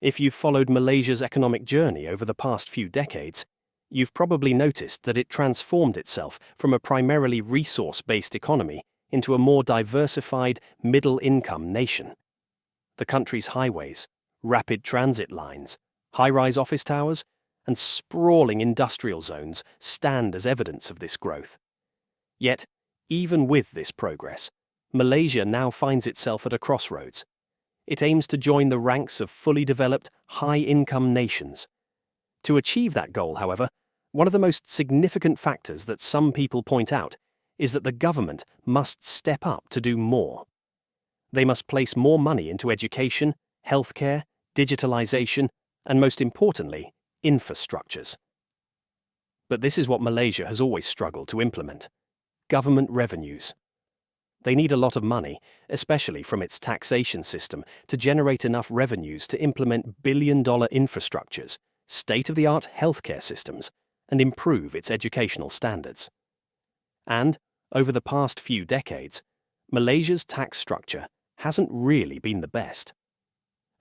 If you've followed Malaysia's economic journey over the past few decades, you've probably noticed that it transformed itself from a primarily resource-based economy into a more diversified, middle-income nation. The country's highways, rapid transit lines, high-rise office towers, and sprawling industrial zones stand as evidence of this growth. Yet, even with this progress, Malaysia now finds itself at a crossroads. It aims to join the ranks of fully developed, high-income nations. To achieve that goal, however, one of the most significant factors that some people point out is that the government must step up to do more. They must place more money into education, healthcare, digitalization, and most importantly, infrastructures. But this is what Malaysia has always struggled to implement: government revenues. They need a lot of money, especially from its taxation system, to generate enough revenues to implement billion-dollar infrastructures, state-of-the-art healthcare systems, and improve its educational standards. And, over the past few decades, Malaysia's tax structure hasn't really been the best.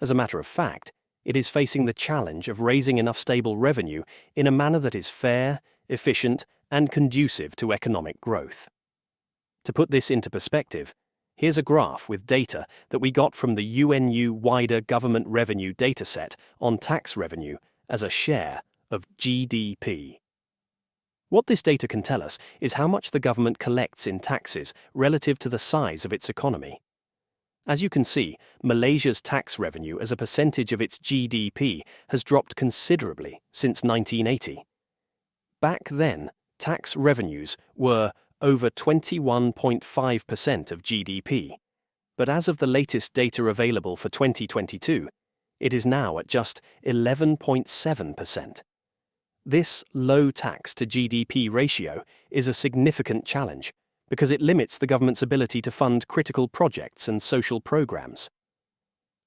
As a matter of fact, it is facing the challenge of raising enough stable revenue in a manner that is fair, efficient, and conducive to economic growth. To put this into perspective, here's a graph with data that we got from the UNU wider government revenue dataset on tax revenue as a share of GDP. What this data can tell us is how much the government collects in taxes relative to the size of its economy. As you can see, Malaysia's tax revenue as a percentage of its GDP has dropped considerably since 1980. Back then, tax revenues were over 21.5% of GDP, but as of the latest data available for 2022, it is now at just 11.7%. This low tax-to-GDP ratio is a significant challenge because it limits the government's ability to fund critical projects and social programs.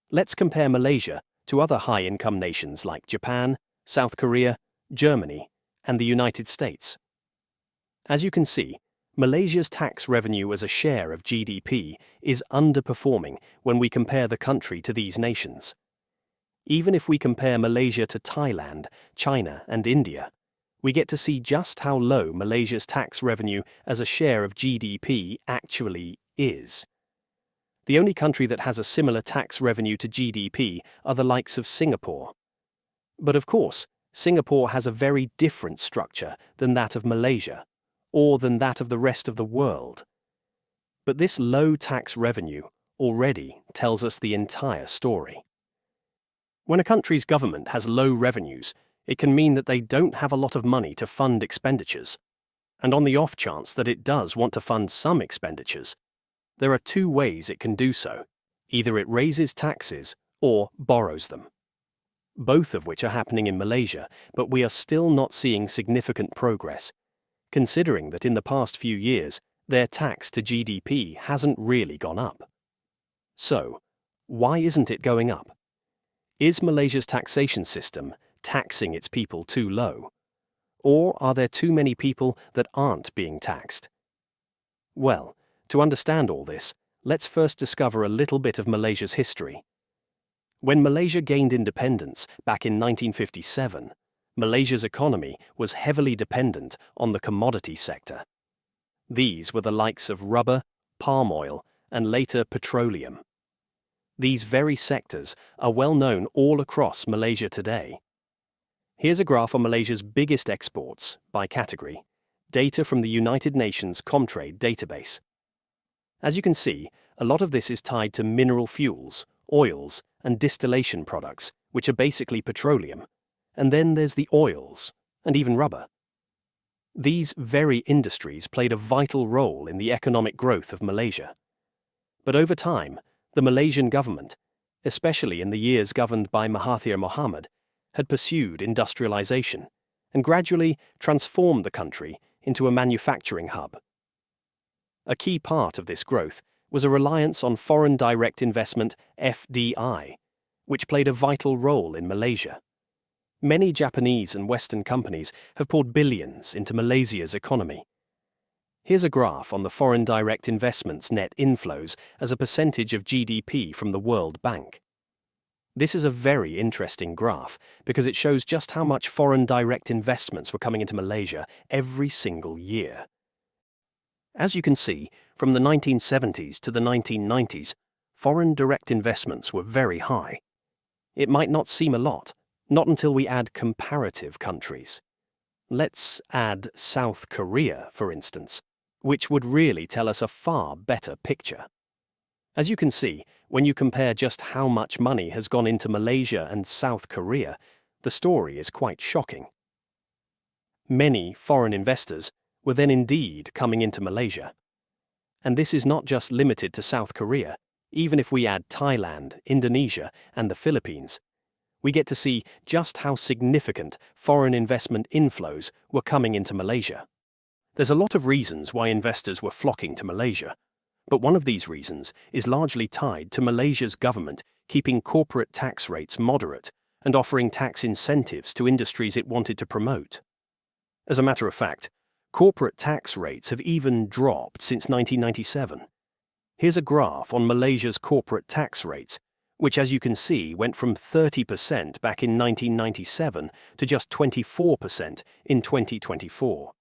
Let's compare Malaysia to other high-income nations like Japan, South Korea, Germany, and the United States. As you can see, Malaysia's tax revenue as a share of GDP is underperforming when we compare the country to these nations. Even if we compare Malaysia to Thailand, China, and India, we get to see just how low Malaysia's tax revenue as a share of GDP actually is. The only country that has a similar tax revenue to GDP are the likes of Singapore. But of course, Singapore has a very different structure than that of Malaysia, or than that of the rest of the world. But this low tax revenue already tells us the entire story. When a country's government has low revenues, it can mean that they don't have a lot of money to fund expenditures. And on the off chance that it does want to fund some expenditures, there are two ways it can do so. Either it raises taxes or borrows them. Both of which are happening in Malaysia, but we are still not seeing significant progress, considering that in the past few years, their tax to GDP hasn't really gone up. So, why isn't it going up? Is Malaysia's taxation system taxing its people too low? Or are there too many people that aren't being taxed? Well, to understand all this, let's first discover a little bit of Malaysia's history. When Malaysia gained independence back in 1957, Malaysia's economy was heavily dependent on the commodity sector. These were the likes of rubber, palm oil, and later petroleum. These very sectors are well known all across Malaysia today. Here's a graph on Malaysia's biggest exports by category, data from the United Nations Comtrade database. As you can see, a lot of this is tied to mineral fuels, oils, and distillation products, which are basically petroleum. And then there's the oils, and even rubber. These very industries played a vital role in the economic growth of Malaysia. But over time, the Malaysian government, especially in the years governed by Mahathir Mohamad, had pursued industrialization and gradually transformed the country into a manufacturing hub. A key part of this growth was a reliance on foreign direct investment (FDI), which played a vital role in Malaysia. Many Japanese and Western companies have poured billions into Malaysia's economy. Here's a graph on the foreign direct investments net inflows as a percentage of GDP from the World Bank. This is a very interesting graph because it shows just how much foreign direct investments were coming into Malaysia every single year. As you can see, from the 1970s to the 1990s, foreign direct investments were very high. It might not seem a lot, not until we add comparative countries. Let's add South Korea, for instance, which would really tell us a far better picture. As you can see, when you compare just how much money has gone into Malaysia and South Korea, the story is quite shocking. Many foreign investors were then indeed coming into Malaysia. And this is not just limited to South Korea. Even if we add Thailand, Indonesia, and the Philippines, we get to see just how significant foreign investment inflows were coming into Malaysia. There's a lot of reasons why investors were flocking to Malaysia, but one of these reasons is largely tied to Malaysia's government keeping corporate tax rates moderate and offering tax incentives to industries it wanted to promote. As a matter of fact, corporate tax rates have even dropped since 1997. Here's a graph on Malaysia's corporate tax rates, which, as you can see, went from 30% back in 1997 to just 24% in 2024.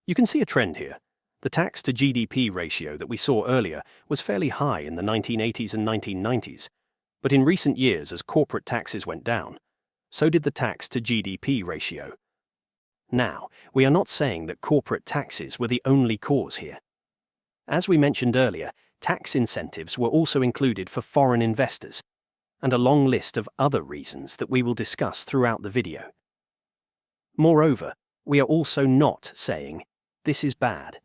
You can see a trend here. The tax-to-GDP ratio that we saw earlier was fairly high in the 1980s and 1990s, but in recent years, as corporate taxes went down, so did the tax-to-GDP ratio. Now, we are not saying that corporate taxes were the only cause here. As we mentioned earlier, tax incentives were also included for foreign investors, and a long list of other reasons that we will discuss throughout the video. Moreover, we are also not saying this is bad.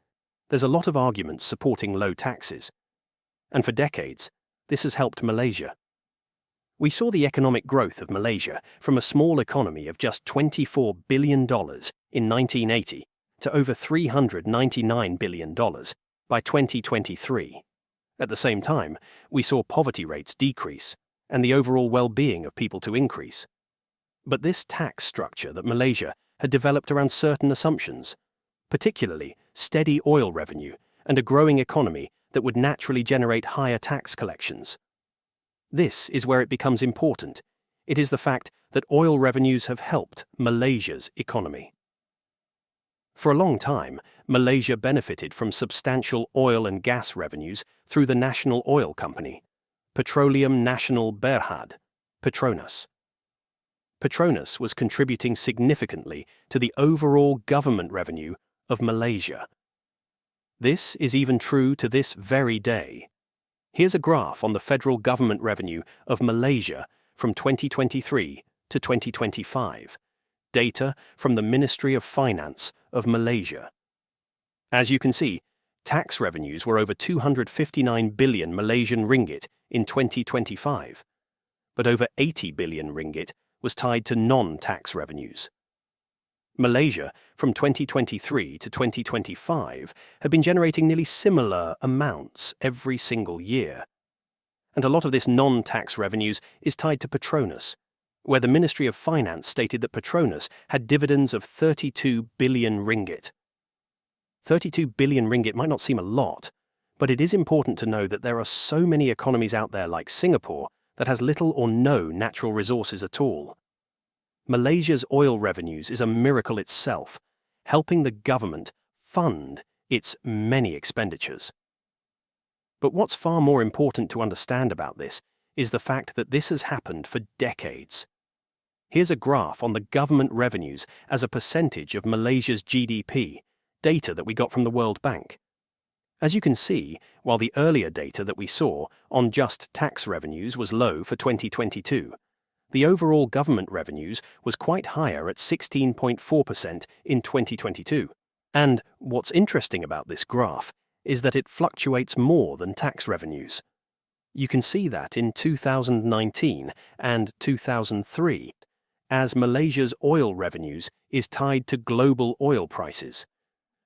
There's a lot of arguments supporting low taxes, and for decades, this has helped Malaysia. We saw the economic growth of Malaysia from a small economy of just $24 billion in 1980 to over $399 billion by 2023. At the same time, we saw poverty rates decrease and the overall well-being of people to increase. But this tax structure that Malaysia had developed around certain assumptions, particularly steady oil revenue and a growing economy that would naturally generate higher tax collections. This is where it becomes important. It is the fact that oil revenues have helped Malaysia's economy. For a long time, Malaysia benefited from substantial oil and gas revenues through the national oil company, Petroleum Nasional Berhad, Petronas. Petronas was contributing significantly to the overall government revenue of Malaysia. This is even true to this very day. Here's a graph on the federal government revenue of Malaysia from 2023 to 2025, data from the Ministry of Finance of Malaysia. As you can see, tax revenues were over 259 billion Malaysian ringgit in 2025, but over 80 billion ringgit was tied to non-tax revenues. Malaysia, from 2023 to 2025, had been generating nearly similar amounts every single year. And a lot of this non-tax revenues is tied to Petronas, where the Ministry of Finance stated that Petronas had dividends of 32 billion ringgit. 32 billion ringgit might not seem a lot, but it is important to know that there are so many economies out there like Singapore that has little or no natural resources at all. Malaysia's oil revenues is a miracle itself, helping the government fund its many expenditures. But what's far more important to understand about this is the fact that this has happened for decades. Here's a graph on the government revenues as a percentage of Malaysia's GDP, data that we got from the World Bank. As you can see, while the earlier data that we saw on just tax revenues was low for 2022, the overall government revenues was quite higher at 16.4% in 2022. And what's interesting about this graph is that it fluctuates more than tax revenues. You can see that in 2019 and 2003, as Malaysia's oil revenues is tied to global oil prices,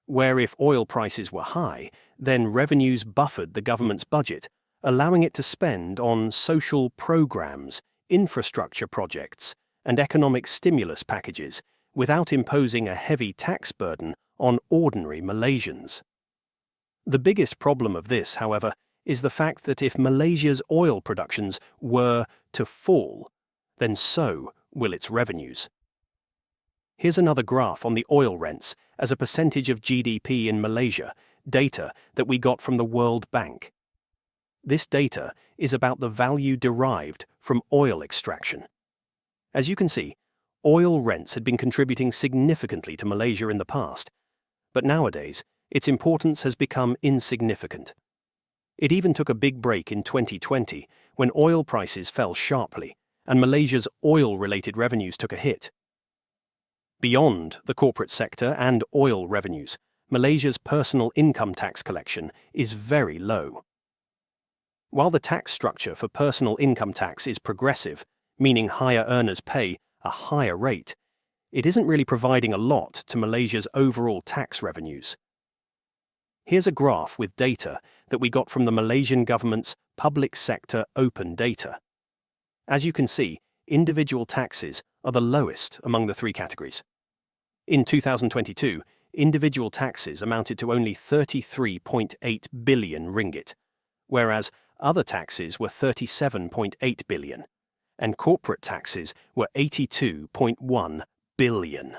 where if oil prices were high, then revenues buffered the government's budget, allowing it to spend on social programs, infrastructure projects, and economic stimulus packages without imposing a heavy tax burden on ordinary Malaysians. The biggest problem of this, however, is the fact that if Malaysia's oil productions were to fall, then so will its revenues. Here's another graph on the oil rents as a percentage of GDP in Malaysia, data that we got from the World Bank. This data is about the value derived from oil extraction. As you can see, oil rents had been contributing significantly to Malaysia in the past, but nowadays its importance has become insignificant. It even took a big break in 2020 when oil prices fell sharply and Malaysia's oil-related revenues took a hit. Beyond the corporate sector and oil revenues, Malaysia's personal income tax collection is very low. While the tax structure for personal income tax is progressive, meaning higher earners pay a higher rate, it isn't really providing a lot to Malaysia's overall tax revenues. Here's a graph with data that we got from the Malaysian government's public sector open data. As you can see, individual taxes are the lowest among the three categories. In 2022, individual taxes amounted to only 33.8 billion ringgit, whereas other taxes were 37.8 billion, and corporate taxes were 82.1 billion.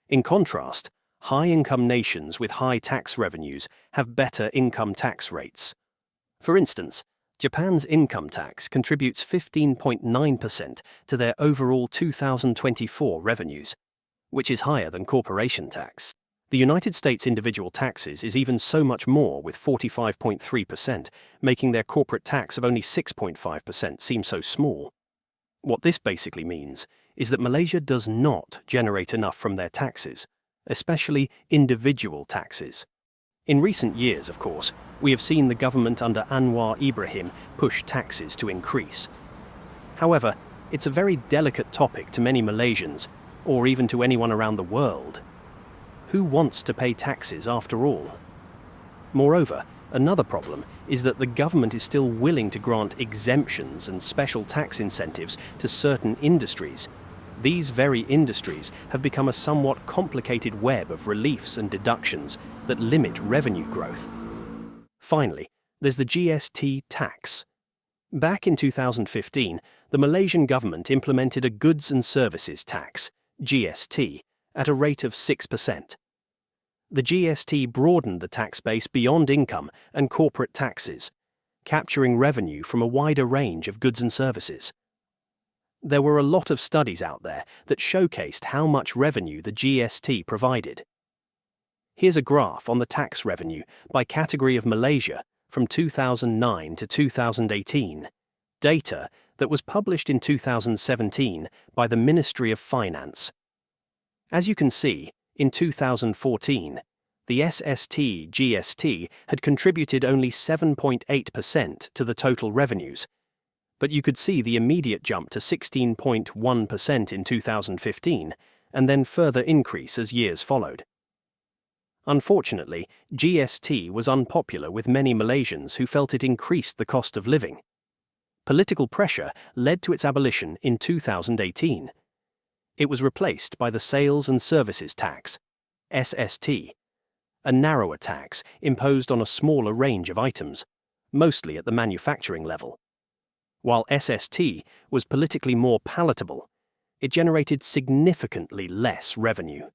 In contrast, high-income nations with high tax revenues have better income tax rates. For instance, Japan's income tax contributes 15.9% to their overall 2024 revenues, which is higher than corporation tax. The United States' individual taxes is even so much more, with 45.3%, making their corporate tax of only 6.5% seem so small. What this basically means is that Malaysia does not generate enough from their taxes, especially individual taxes. In recent years, of course, we have seen the government under Anwar Ibrahim push taxes to increase. However, it's a very delicate topic to many Malaysians, or even to anyone around the world. Who wants to pay taxes after all? Moreover, another problem is that the government is still willing to grant exemptions and special tax incentives to certain industries. These very industries have become a somewhat complicated web of reliefs and deductions that limit revenue growth. Finally, there's the GST tax. Back in 2015, the Malaysian government implemented a goods and services tax, GST, at a rate of 6%. The GST broadened the tax base beyond income and corporate taxes, capturing revenue from a wider range of goods and services. There were a lot of studies out there that showcased how much revenue the GST provided. Here's a graph on the tax revenue by category of Malaysia from 2009 to 2018, data that was published in 2017 by the Ministry of Finance. As you can see, in 2014, the SST-GST had contributed only 7.8% to the total revenues, but you could see the immediate jump to 16.1% in 2015, and then further increase as years followed. Unfortunately, GST was unpopular with many Malaysians who felt it increased the cost of living. Political pressure led to its abolition in 2018. It was replaced by the Sales and Services Tax, SST, a narrower tax imposed on a smaller range of items, mostly at the manufacturing level. While SST was politically more palatable, it generated significantly less revenue.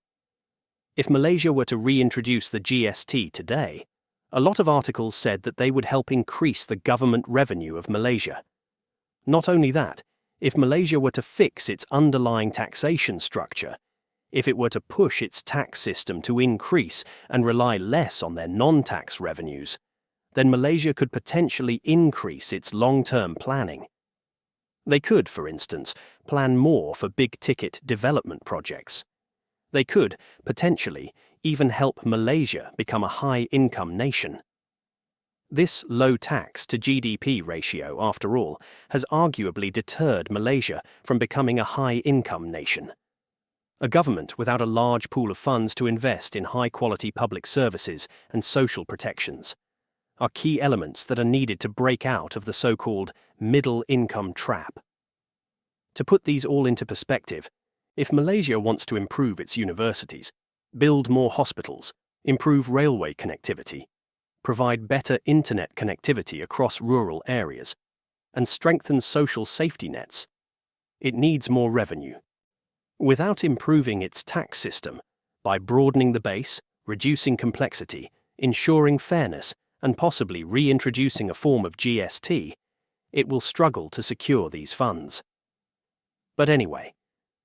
If Malaysia were to reintroduce the GST today, a lot of articles said that they would help increase the government revenue of Malaysia. Not only that, if Malaysia were to fix its underlying taxation structure, if it were to push its tax system to increase and rely less on their non-tax revenues, then Malaysia could potentially increase its long-term planning. They could, for instance, plan more for big-ticket development projects. They could, potentially, even help Malaysia become a high-income nation. This low tax-to-GDP ratio, after all, has arguably deterred Malaysia from becoming a high-income nation. A government without a large pool of funds to invest in high-quality public services and social protections are key elements that are needed to break out of the so-called middle-income trap. To put these all into perspective, if Malaysia wants to improve its universities, build more hospitals, improve railway connectivity, provide better internet connectivity across rural areas, and strengthen social safety nets, it needs more revenue. Without improving its tax system, by broadening the base, reducing complexity, ensuring fairness, and possibly reintroducing a form of GST, it will struggle to secure these funds. But anyway,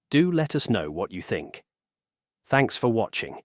do let us know what you think. Thanks for watching.